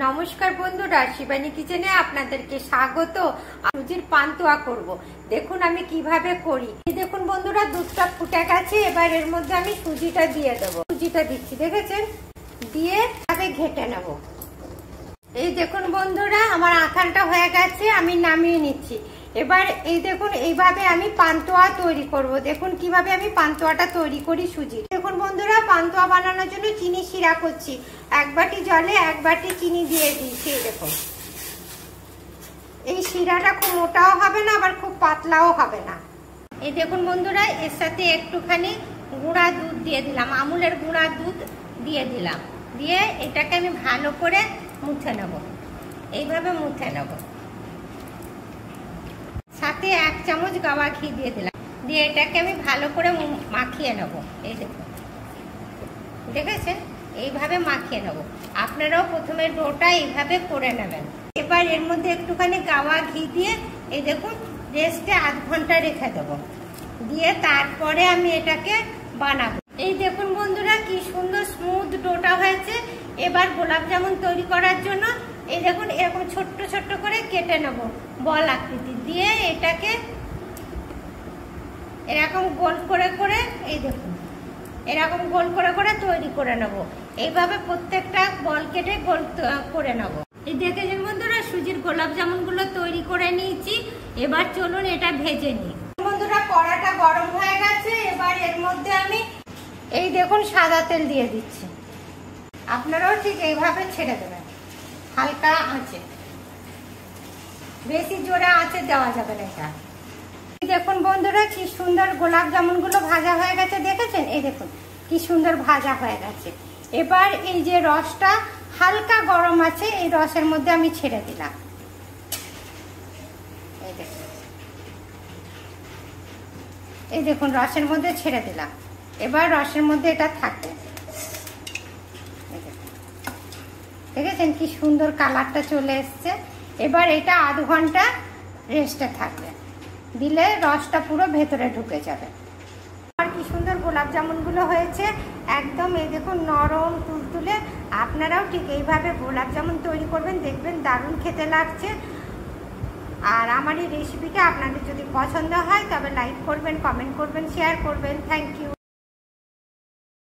নমস্কার বন্ধুরা, শিবানী কিচেনে আপনাদেরকে স্বাগত। সুজির পান্তুয়া করব। দেখুন আমি কিভাবে করি। দেখুন বন্ধুরা, দুধটা ফুটে গেছে। এবার এর মধ্যে আমি সুজিটা দিয়ে দেবো। সুজিটা দিচ্ছি, দেখেছেন? দিয়ে ঘেটে নেব। এই দেখুন বন্ধুরা, আমার আঁকালটা হয়ে গেছে, আমি নামিয়ে নিচ্ছি। এবার এই দেখুন, এইভাবে আমি পান্তুয়া তৈরি করব। দেখুন কিভাবে আমি পান্তুয়াটা তৈরি করি সুজি। দেখুন বন্ধুরা, পান্তুয়া বানানোর জন্য চিনি শিরা করছি। 1 বাটি জলে 1 বাটি চিনি দিয়ে দিয়েছি। দেখুন, এই শিরাটা খুব মোটাও হবে না, আবার খুব পাতলাও হবে না। এই দেখুন বন্ধুরা, এর সাথে একটুখানি গুঁড়া দুধ দিয়ে দিলাম, আমুলের গুঁড়া দুধ দিয়ে দিলাম। দিয়ে এটাকে আমি ভালো করে মুছে নেব। এইভাবে মুছে নেব। সাথে 1 চামচ গাওয়া ঘি দিয়ে দিলাম। দিয়ে এটাকে আমি ভালো করে মাখিয়ে নেব। এই দেখুন, দেখেছেন? এইভাবে মাখিয়ে নেব। আপনারাও প্রথমে ডোটা এইভাবে করে নেবেন। এবার এর মধ্যে একটুখানি গাওয়া ঘি দিয়ে এই দেখুন রেস্টে আধ ঘন্টা রেখে দেবো। দিয়ে তারপরে আমি এটাকে বানাবো। এই দেখুন বন্ধুরা, কি সুন্দর স্মুথ ডোটা হয়েছে। এবার গোলাপ জামুন তৈরি করার জন্য এই দেখুন এরকম ছোট্ট ছোট্ট করে কেটে নেব বল আকৃতি। দিয়ে এটাকে এরকম গোল করে করে এই দেখুন এরকম গোল করে করে তৈরি করে নেব। এইভাবে প্রত্যেকটা বল কেটে গোল করে নেব। এই দেখেছেন বন্ধুরা, সুজির গোলাপ জামুনগুলো তৈরি করে নিয়েছি। এবার চলুন এটা ভেজে নিই। বন্ধুরা, কড়াটা গরম হয়ে গেছে। এবার এর মধ্যে আমি এই দেখুন সাদা তেল দিয়ে দিচ্ছি। আপনারাও ঠিক এইভাবে ছেড়ে দেবেন, হালকা আঁচে। বেশি জোরে আঁচে দেওয়া যাবে না এটা। দেখুন বন্ধুরা, কি সুন্দর গোলাপ জামুনগুলো ভাজা হয়ে গেছে। দেখেছেন? এই দেখুন কি সুন্দর ভাজা হয়ে গেছে। এবার এই যে রসটা হালকা গরম আছে, এই রসের মধ্যে আমি ছেড়ে দিলাম। এই দেখুন রসের মধ্যে ছেড়ে দিলাম। এবার রসের মধ্যে এটা থাকে। দেখেছেন কি সুন্দর কালারটা চলে এসছে। এবার এটা আধ ঘন্টা রেস্টে থাকবে। দিলে রসটা পুরো ভেতরে ঢুকে যাবে। আর কি সুন্দর গোলাপ জামুনগুলো হয়েছে একদম। এই দেখুন নরম তুলতুলে। আপনারাও ঠিক এইভাবে গোলাপ জামুন তৈরি করবেন, দেখবেন দারুণ খেতে লাগছে। আর আমার এই রেসিপিটা আপনাদের যদি পছন্দ হয় তবে লাইক করবেন, কমেন্ট করবেন, শেয়ার করবেন। Thank you.